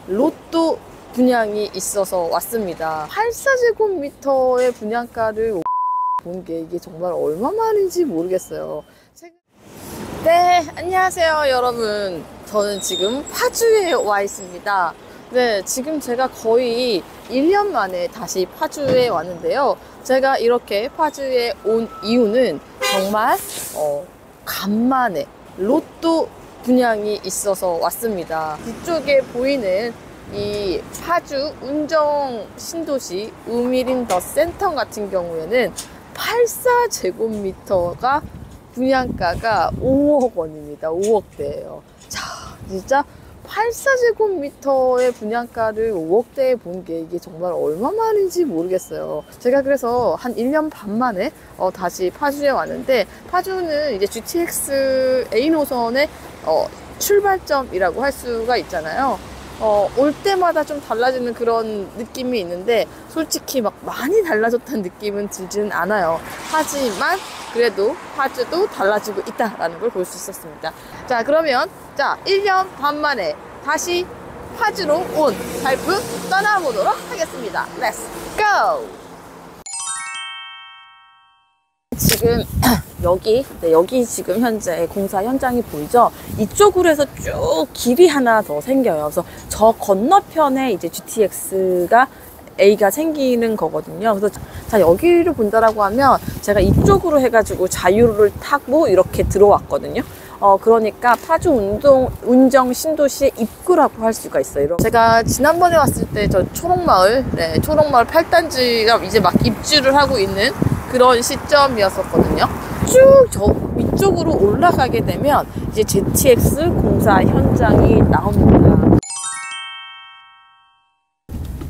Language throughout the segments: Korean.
로또 분양이 있어서 왔습니다. 84제곱미터의 분양가를 본 게 이게 정말 얼마만인지 모르겠어요. 네, 안녕하세요 여러분. 저는 지금 파주에 와 있습니다. 네, 지금 제가 거의 1년 만에 다시 파주에 왔는데요. 제가 이렇게 파주에 온 이유는 정말 간만에 로또 분양이 있어서 왔습니다. 뒤쪽에 보이는 이 파주 운정 신도시 우미린 더 센터 같은 경우에는 84제곱미터가 분양가가 5억 원입니다. 5억대예요. 자, 진짜 84제곱미터의 분양가를 5억대에 본 게 이게 정말 얼마만인지 모르겠어요. 제가 그래서 한 1년 반 만에 다시 파주에 왔는데, 파주는 이제 GTX A 노선의 출발점이라고 할 수가 있잖아요. 올 때마다 좀 달라지는 그런 느낌이 있는데, 솔직히 막 많이 달라졌다는 느낌은 들지는 않아요. 하지만 그래도 파주도 달라지고 있다라는 걸 볼 수 있었습니다. 자, 그러면 1년 반 만에 다시 파주로 온 발프 떠나보도록 하겠습니다. 렛츠 고! 지금 여기 지금 현재 공사 현장이 보이죠? 이쪽으로 해서 쭉 길이 하나 더 생겨요. 그래서 저 건너편에 이제 GTX가 A가 생기는 거거든요. 그래서 자, 여기를 본다라고 하면 제가 이쪽으로 해가지고 자유로를 타고 이렇게 들어왔거든요. 그러니까 파주 운정 신도시의 입구라고 할 수가 있어요. 제가 지난번에 왔을 때 저 초록마을 8단지가 이제 막 입주를 하고 있는 그런 시점이었었거든요. 쭉 저 위쪽으로 올라가게 되면 이제 GTX 공사 현장이 나옵니다.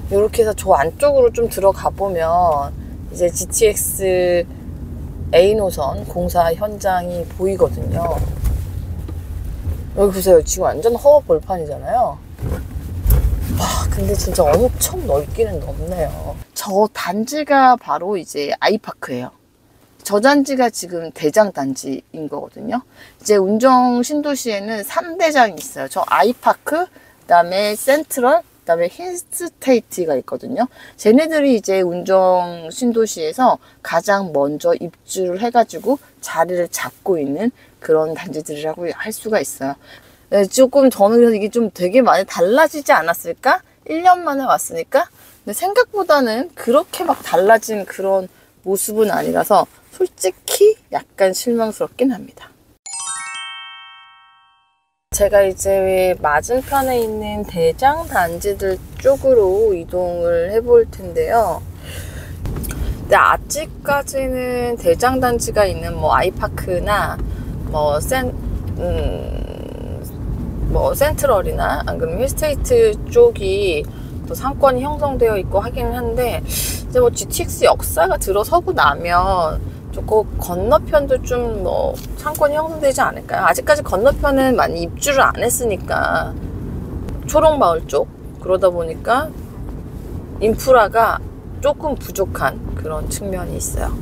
이렇게 해서 저 안쪽으로 좀 들어가 보면 이제 GTX A 노선 공사 현장이 보이거든요. 여기 보세요. 지금 완전 허허벌판이잖아요. 와, 근데 진짜 엄청 넓기는 넓네요. 저 단지가 바로 이제 아이파크예요. 저 단지가 지금 대장 단지인 거거든요. 이제 운정 신도시에는 3대장이 있어요. 저 아이파크, 그다음에 센트럴, 그다음에 힐스테이트가 있거든요. 쟤네들이 이제 운정 신도시에서 가장 먼저 입주를 해가지고 자리를 잡고 있는 그런 단지들이라고 할 수가 있어요. 네, 조금 저는 그래서 이게 좀 되게 많이 달라지지 않았을까? 1년 만에 왔으니까. 근데 생각보다는 그렇게 막 달라진 그런 모습은 아니라서 솔직히 약간 실망스럽긴 합니다. 제가 이제 맞은편에 있는 대장 단지들 쪽으로 이동을 해볼 텐데요. 근데 아직까지는 대장 단지가 있는 뭐 아이파크나 센트럴이나 안 그러면 힐스테이트 쪽이 또 상권이 형성되어 있고 하기는 한데, 이제 뭐 GTX 역사가 들어서고 나면 조금 건너편도 좀 상권이 형성되지 않을까요? 아직까지 건너편은 많이 입주를 안 했으니까, 초록마을 쪽, 그러다 보니까 인프라가 조금 부족한 그런 측면이 있어요.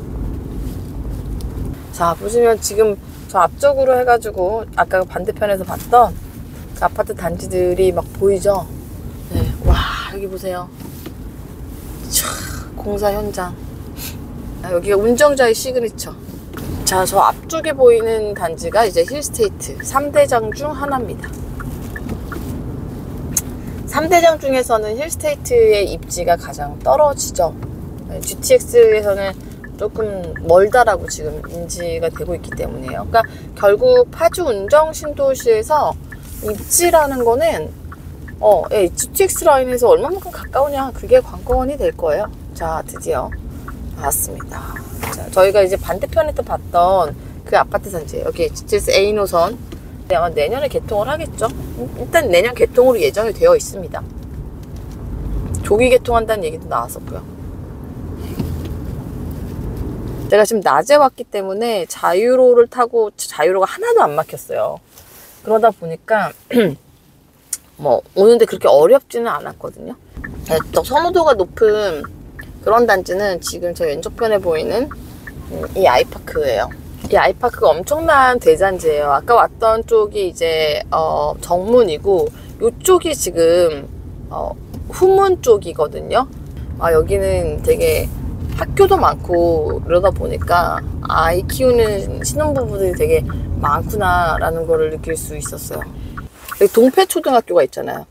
자, 보시면 지금 저 앞쪽으로 해가지고 아까 반대편에서 봤던 그 아파트 단지들이 막 보이죠? 네, 와, 여기 보세요. 촤, 공사 현장. 여기가 운정자의 시그니처. 자, 저 앞쪽에 보이는 단지가 이제 힐스테이트 3대장 중 하나입니다. 3대장 중에서는 힐스테이트의 입지가 가장 떨어지죠. GTX에서는 조금 멀다라고 지금 인지가 되고 있기 때문이에요. 그러니까 결국 파주 운정 신도시에서 입지라는 거는 GTX 라인에서 얼마만큼 가까우냐, 그게 관건이 될 거예요. 자, 드디어 나왔습니다. 자, 저희가 이제 반대편에 또 봤던 그 아파트 단지예요. 여기 GTX A 노선. 아마 내년에 개통을 하겠죠. 일단 내년 개통으로 예정이 되어 있습니다. 조기 개통한다는 얘기도 나왔었고요. 제가 지금 낮에 왔기 때문에 자유로를 타고 자유로가 하나도 안 막혔어요. 그러다 보니까 오는데 그렇게 어렵지는 않았거든요. 선호도가 높은 그런 단지는 지금 저 왼쪽편에 보이는 이 아이파크예요. 이 아이파크가 엄청난 대단지예요. 아까 왔던 쪽이 이제 정문이고, 이쪽이 지금 후문 쪽이거든요. 여기는 되게 학교도 많고 그러다 보니까 아이 키우는 신혼부부들이 되게 많구나라는 거를 느낄 수 있었어요. 여기 동패초등학교가 있잖아요.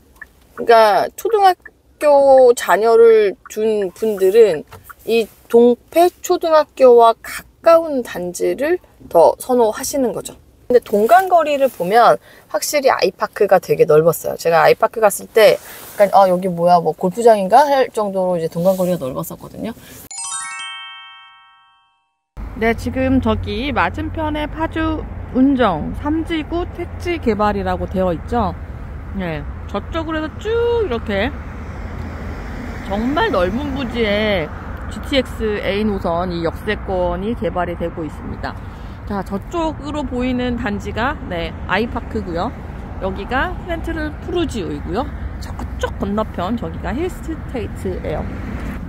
그러니까 초등학교 자녀를 둔 분들은 이 동패초등학교와 가까운 단지를 더 선호하시는 거죠. 근데 동간거리를 보면 확실히 아이파크가 되게 넓었어요. 제가 아이파크 갔을 때 약간 여기 뭐야 뭐 골프장인가 할 정도로 이제 동간거리가 넓었었거든요. 네, 지금 저기 맞은편에 파주 운정 3지구 택지 개발이라고 되어 있죠. 네, 저쪽으로 해서 쭉 이렇게 정말 넓은 부지에 GTX A 노선 이 역세권이 개발이 되고 있습니다. 자, 저쪽으로 보이는 단지가 아이파크고요. 여기가 센트럴 푸르지오이고요. 저쪽 건너편 저기가 힐스테이트예요.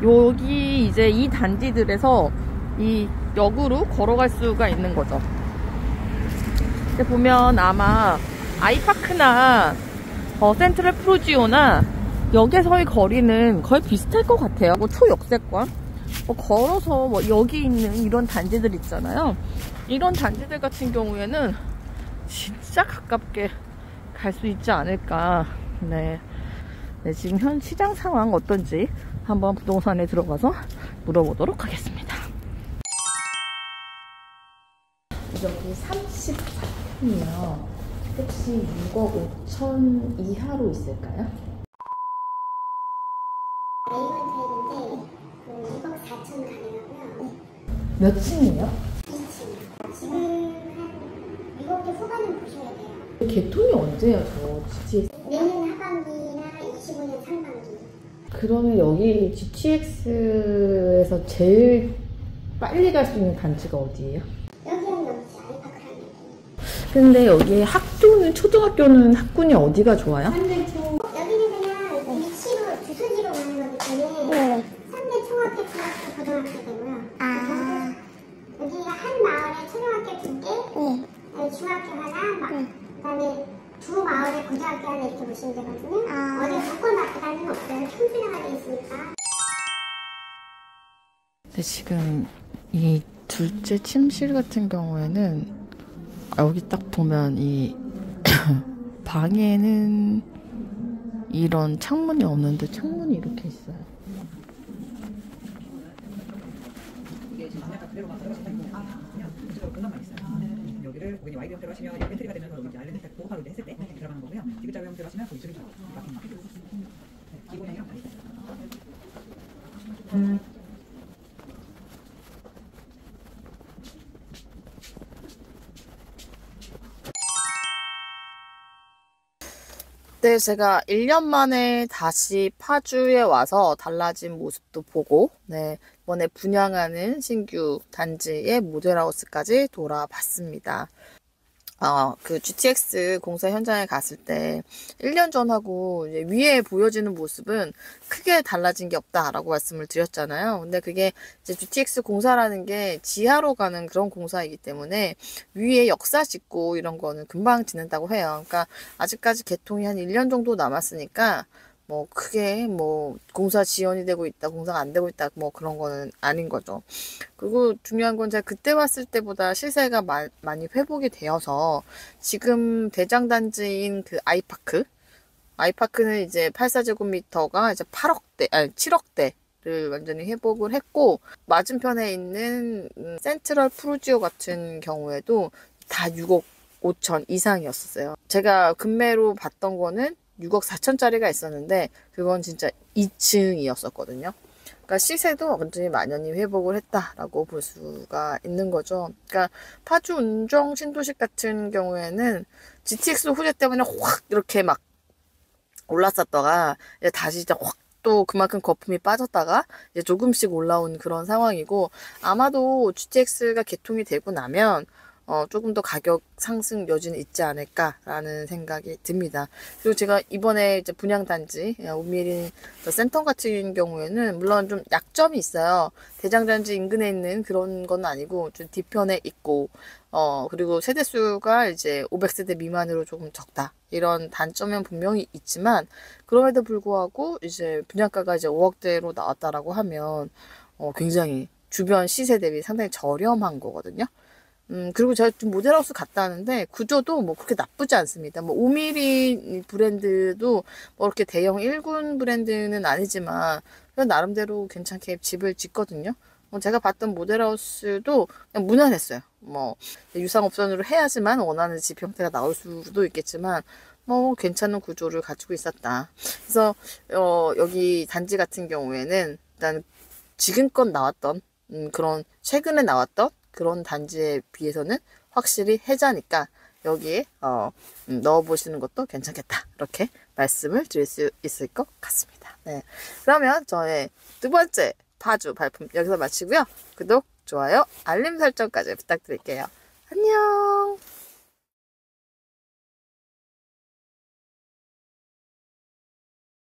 여기 이제 이 단지들에서 이 역으로 걸어갈 수가 있는 거죠. 근데 보면 아마 아이파크나 센트럴 푸르지오나 역에서의 거리는 거의 비슷할 것 같아요. 뭐 초역세권 걸어서 여기 있는 이런 단지들 있잖아요. 이런 단지들 같은 경우에는 진짜 가깝게 갈 수 있지 않을까. 네, 지금 현 시장 상황 어떤지 한번 부동산에 들어가서 물어보도록 하겠습니다. 여기 34평이요. 혹시 6억 5천 이하로 있을까요? A1타입인데 6억 4천 가능하고요. 몇 층이에요? 2층. 지금 한 6억대 후반은 보셔야 돼요. 개통이 언제예요, 저 GTX? 내년 하반기나 25년 상반기. 그러면 여기 GTX에서 제일 빨리 갈 수 있는 단지가 어디예요? 여기랑 넘지 아이파크라는 얘기. 근데 여기 학교는 초등학교는 학군이 어디가 좋아요? 여기는 그냥 위치로 주소지로 가는 거기 때문에 3대 총학교 중학교 고등학교 되고요. 여기가 한 마을에 초등학교 2개, 중학교 하나, 그다음에 두 마을에 고등학교 하나 이렇게 보시면 되거든요. 어디 무조건 학교 다니는 없어요. 평준화가 돼 있으니까. 근데 지금 이 둘째 침실 같은 경우에는 여기 딱 보면 이 방에는 이런 창문이 없는데 창문이 이렇게 있어요. 여기를 고객님 와이드 형태로 하시면 팬트리가 되면서 여기 아일랜드 딱 보호하로 했을 때 들어가는 거고요. 디귿자 형태로 하시면 거기 수리가 기본형이랑 다르죠. 네, 제가 1년 만에 다시 파주에 와서 달라진 모습도 보고, 이번에 분양하는 신규 단지의 모델하우스까지 돌아봤습니다. 그 GTX 공사 현장에 갔을 때 1년 전하고 이제 위에 보여지는 모습은 크게 달라진 게 없다라고 말씀을 드렸잖아요. 근데 그게 이제 GTX 공사라는 게 지하로 가는 그런 공사이기 때문에 위에 역사 짓고 이런 거는 금방 짓는다고 해요. 그러니까 아직까지 개통이 한 1년 정도 남았으니까 뭐 크게 뭐 공사 지연이 되고 있다, 공사가 안 되고 있다, 뭐 그런 거는 아닌 거죠. 그리고 중요한 건 제가 그때 왔을 때보다 시세가 많이 회복이 되어서 지금 대장 단지인 그 아이파크는 이제 84제곱미터가 이제 7억대를 완전히 회복을 했고, 맞은편에 있는 센트럴 푸르지오 같은 경우에도 다 6억 5천 이상이었어요. 제가 금매로 봤던 거는 6억 4천짜리가 있었는데 그건 진짜 2층이었었거든요. 그러니까 시세도 완전히 만연히 회복을 했다라고 볼 수가 있는 거죠. 그러니까 파주 운정 신도시 같은 경우에는 GTX 호재 때문에 확 이렇게 막 올랐었다가 이제 다시 이제 확 또 그만큼 거품이 빠졌다가 이제 조금씩 올라온 그런 상황이고, 아마도 GTX가 개통이 되고 나면 조금 더 가격 상승 여지는 있지 않을까라는 생각이 듭니다. 그리고 제가 이번에 이제 분양단지, 오미린 센터 같은 경우에는 물론 좀 약점이 있어요. 대장단지 인근에 있는 그런 건 아니고 좀 뒤편에 있고, 그리고 세대수가 이제 500세대 미만으로 조금 적다. 이런 단점은 분명히 있지만, 그럼에도 불구하고 이제 분양가가 이제 5억대로 나왔다라고 하면, 굉장히 주변 시세 대비 상당히 저렴한 거거든요. 그리고 제가 좀 모델하우스 갔다 왔는데 구조도 뭐 그렇게 나쁘지 않습니다. 뭐 5mm 브랜드도 뭐 이렇게 대형 1군 브랜드는 아니지만 그냥 나름대로 괜찮게 집을 짓거든요. 제가 봤던 모델하우스도 그냥 무난했어요. 뭐 유상업선으로 해야지만 원하는 집 형태가 나올 수도 있겠지만 뭐 괜찮은 구조를 가지고 있었다. 그래서 여기 단지 같은 경우에는 일단 지금껏 나왔던 그런 최근에 나왔던 그런 단지에 비해서는 확실히 혜자니까 여기에 넣어보시는 것도 괜찮겠다. 이렇게 말씀을 드릴 수 있을 것 같습니다. 네, 그러면 저의 두 번째 파주 발품 여기서 마치고요. 구독, 좋아요, 알림 설정까지 부탁드릴게요. 안녕.